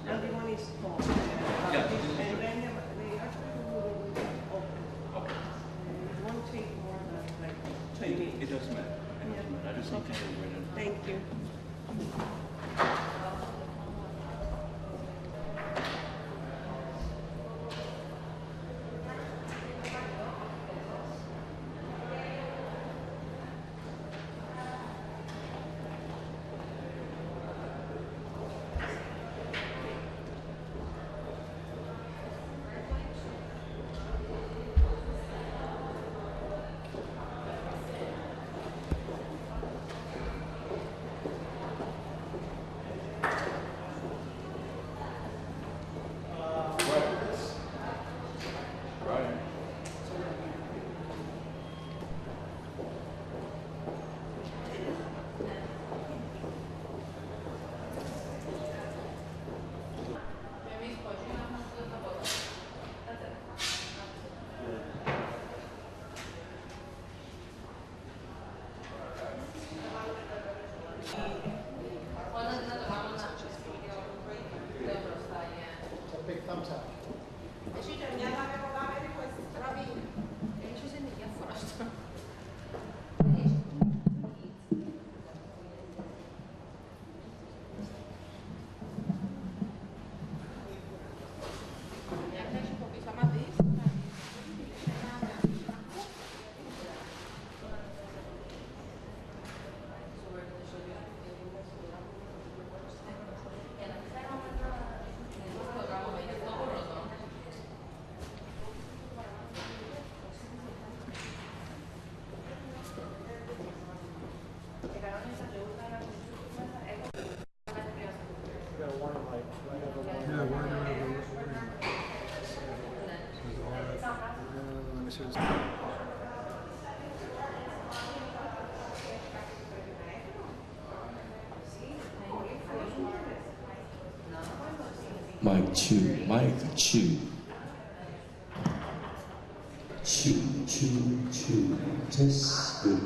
Antigoni is tall. Yeah. And then they actually will open. Okay. It won't take more than like 20 minutes. It doesn't matter. It doesn't matter. I just need to know where to. Thank you. Big thumbs up. Mic 2, mic 2. 2, 2, 2. Test, good.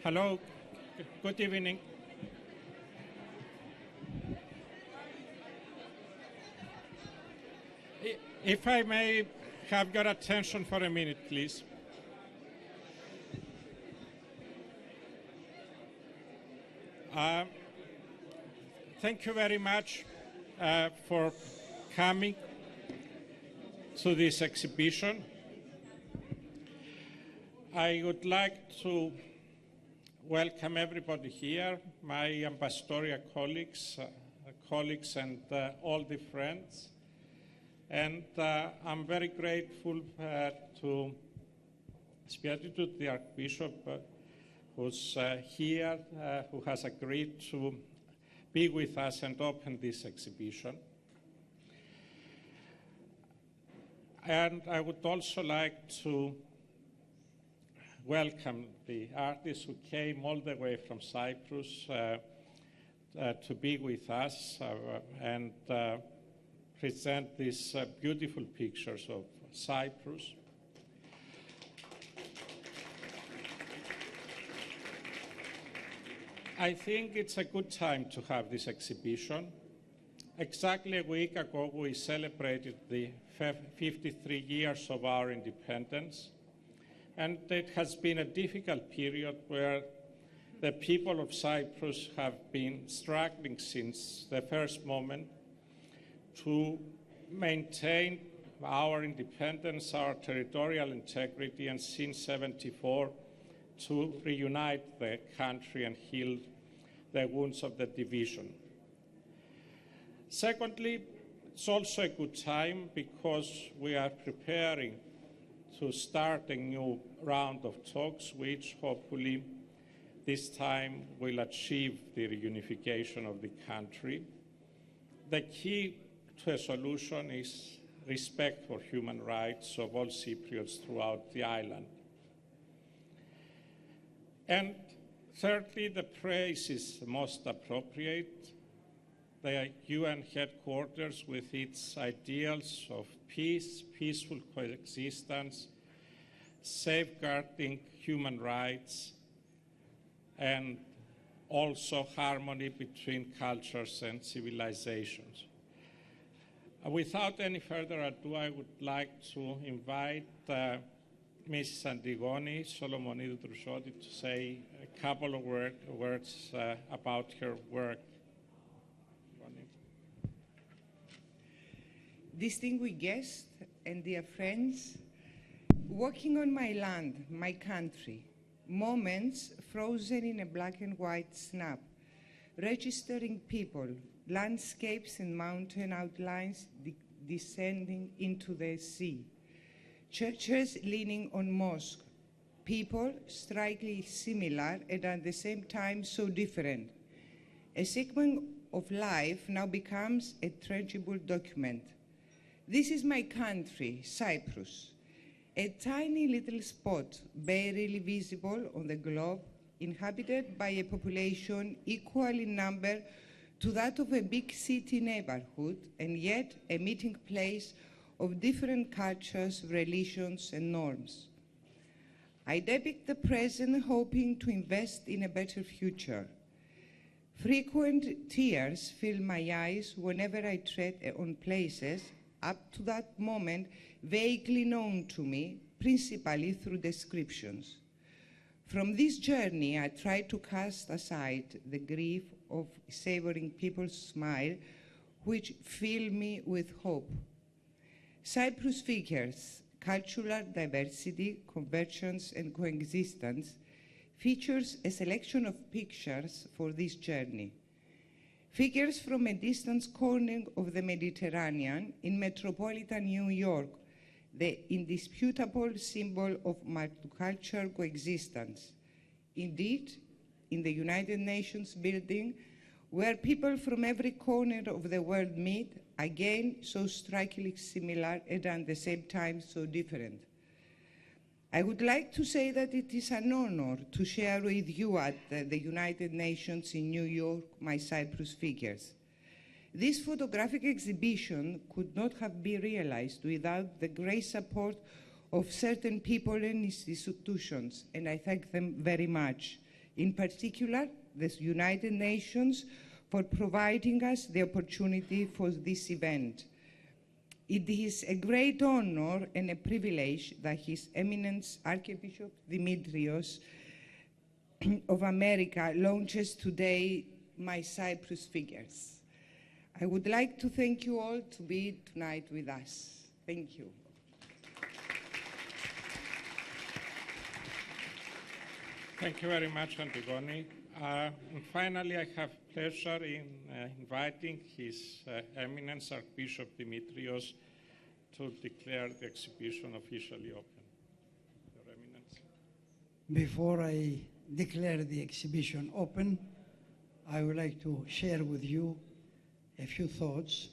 Hello, good evening. If I may have your attention for a minute, please. Thank you very much for coming to this exhibition. I would like to welcome everybody here, my ambassadorial colleagues and all the friends. And I'm very grateful to Spiritu, the Archbishop, who's here, who has agreed to be with us and open this exhibition. And I would also like to welcome the artists who came all the way from Cyprus to be with us and present these beautiful pictures of Cyprus. I think it's a good time to have this exhibition. Exactly a week ago, we celebrated the 53 years of our independence, and it has been a difficult period where the people of Cyprus have been struggling since the first moment to maintain our independence, our territorial integrity, and since 1974 to reunite the country and heal the wounds of the division. Secondly, it's also a good time because we are preparing to start a new round of talks, which hopefully this time will achieve the reunification of the country. The key to a solution is respect for human rights of all Cypriots throughout the island. And thirdly, the praise is most appropriate. The UN headquarters, with its ideals of peace, peaceful coexistence, safeguarding human rights, and also harmony between cultures and civilizations. Without any further ado, I would like to invite Mrs. Antigoni, Solomonidou, Droussiotou, to say a couple of words about her work. Distinguished guests and dear friends, walking on my land, my country, moments frozen in a black and white snap, registering people, landscapes and mountain outlines descending into the sea, churches leaning on mosques, people strikingly similar and at the same time so different. A segment of life now becomes a tangible document. This is my country, Cyprus, a tiny little spot barely visible on the globe, inhabited by a population equal in number to that of a big city neighborhood, and yet a meeting place of different cultures, religions, and norms. I depict the present, hoping to invest in a better future. Frequent tears fill my eyes whenever I tread on places up to that moment vaguely known to me, principally through descriptions. From this journey, I try to cast aside the grief of savoring people's smile, which fill me with hope. Cyprus figures cultural diversity, convergence, and coexistence features a selection of pictures for this journey. Figures from a distant corner of the Mediterranean in metropolitan New York, the indisputable symbol of multicultural coexistence. Indeed, in the United Nations building, where people from every corner of the world meet, again so strikingly similar and at the same time so different. I would like to say that it is an honor to share with you at the United Nations in New York my Cyprus figures. This photographic exhibition could not have been realized without the great support of certain people and institutions, and I thank them very much in particular the United Nations, for providing us the opportunity for this event. It is a great honor and a privilege that His Eminence Archbishop Dimitrios of America launches today my Cyprus figures. I would like to thank you all to be tonight with us. Thank you. Thank you very much, Antigoni. And finally, I have pleasure in inviting His Eminence Archbishop Dimitrios to declare the exhibition officially open. Your Eminence. Before I declare the exhibition open, I would like to share with you a few thoughts.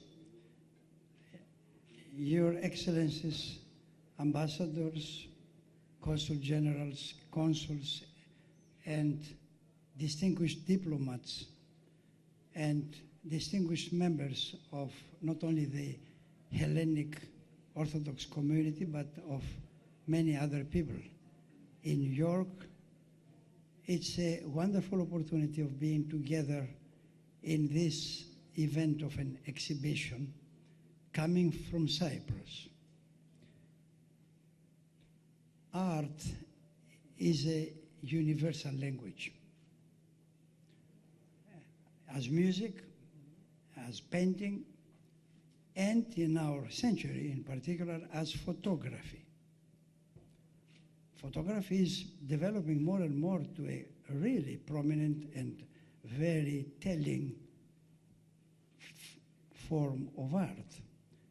Your Excellencies, ambassadors, consul generals, consuls, and distinguished diplomats, and distinguished members of not only the Hellenic Orthodox community, but of many other people in New York. It's a wonderful opportunity of being together in this event of an exhibition coming from Cyprus. Art is a universal language. As music, as painting, and in our century in particular, as photography. Photography is developing more and more to a really prominent and very telling form of art.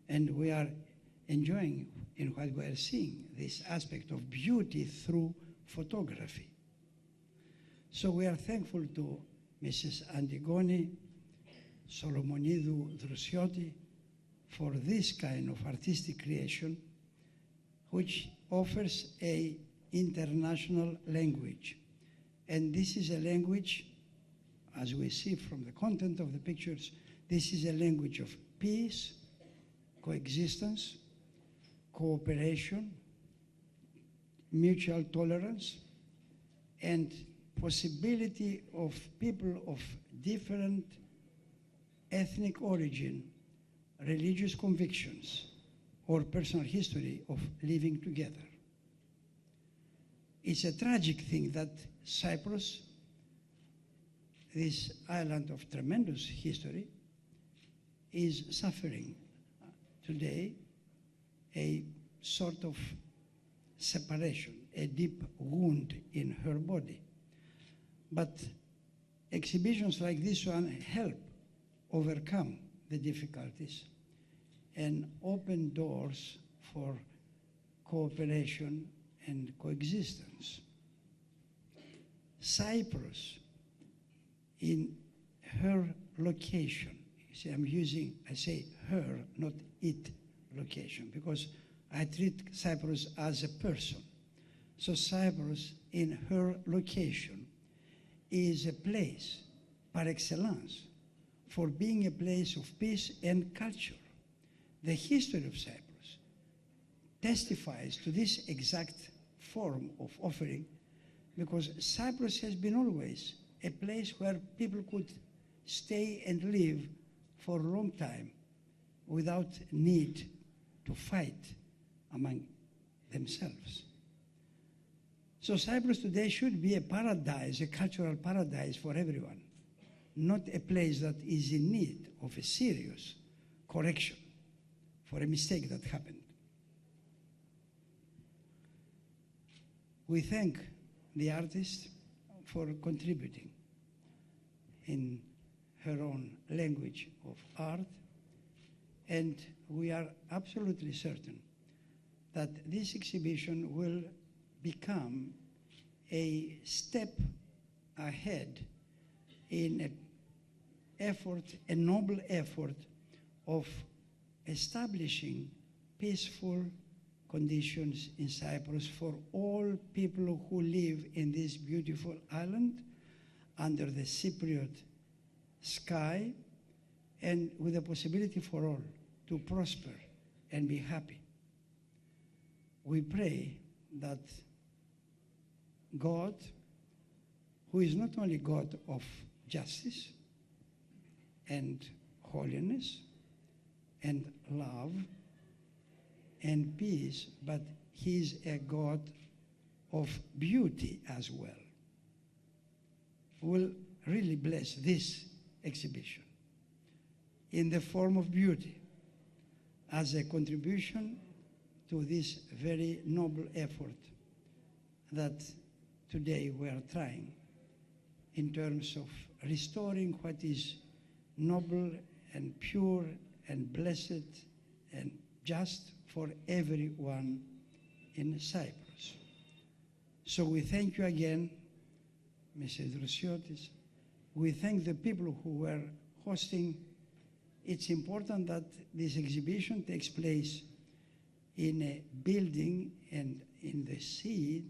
And we are enjoying in what we are seeing, this aspect of beauty through photography. So we are thankful to Mrs. Antigoni, Solomonidou, Droussiotou, for this kind of artistic creation, which offers an international language. And this is a language, as we see from the content of the pictures, this is a language of peace, coexistence, cooperation, mutual tolerance, and possibility of people of different ethnic origin, religious convictions, or personal history of living together. It's a tragic thing that Cyprus, this island of tremendous history, is suffering today a sort of separation, a deep wound in her body. But exhibitions like this one help overcome the difficulties and open doors for cooperation and coexistence. Cyprus, in her location, see, I say her, not it location, because I treat Cyprus as a person. So Cyprus, in her location, is a place par excellence for being a place of peace and culture. The history of Cyprus testifies to this exact form of offering, because Cyprus has been always a place where people could stay and live for a long time without need to fight among themselves. So Cyprus today should be a paradise, a cultural paradise for everyone, not a place that is in need of a serious correction for a mistake that happened. We thank the artist for contributing in her own language of art, and we are absolutely certain that this exhibition will become a step ahead in an effort, a noble effort of establishing peaceful conditions in Cyprus for all people who live in this beautiful island under the Cypriot sky, and with the possibility for all to prosper and be happy. We pray that God who is not only God of justice and holiness and love and peace, but he is a God of beauty as well. Will really bless this exhibition in the form of beauty as a contribution to this very noble effort that today we are trying in terms of restoring what is noble and pure and blessed and just for everyone in Cyprus. So we thank you again, Mr. Droussiotou. We thank the people who were hosting. It's important that this exhibition takes place in a building and in the seat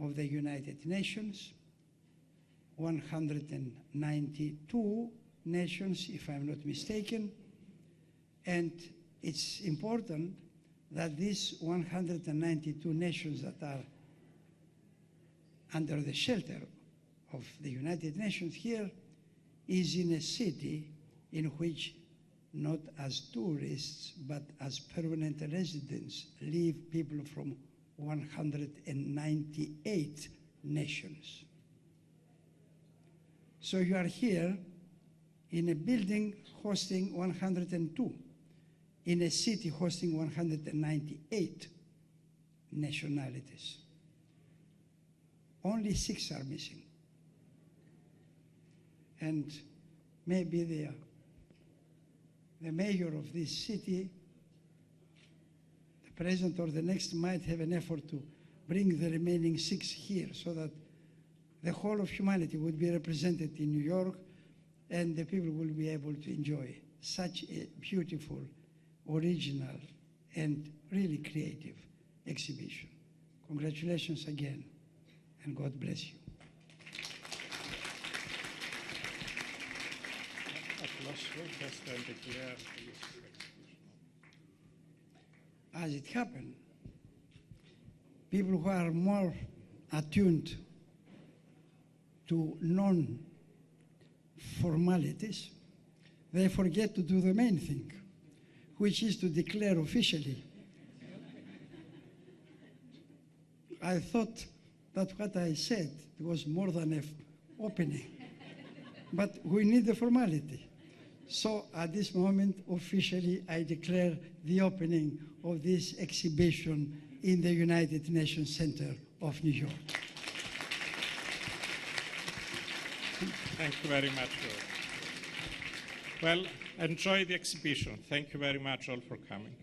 of the United Nations, 192 nations, if I'm not mistaken. And it's important that these 192 nations that are under the shelter of the United Nations here is in a city in which not as tourists but as permanent residents live people from 198 nations. So you are here in a building hosting 102, in a city hosting 198 nationalities. Only 6 are missing. And maybe the mayor of this city, the president or the next, might have an effort to bring the remaining 6 here so that the whole of humanity would be represented in New York and the people will be able to enjoy such a beautiful, original, and really creative exhibition. Congratulations again, and God bless you. As it happened, people who are more attuned to non-formalities, they forget to do the main thing, which is to declare officially. I thought that what I said was more than an opening, but we need the formality. So at this moment, officially, I declare the opening of this exhibition in the United Nations Center of New York. Thank you very much. Well, enjoy the exhibition. Thank you very much all for coming.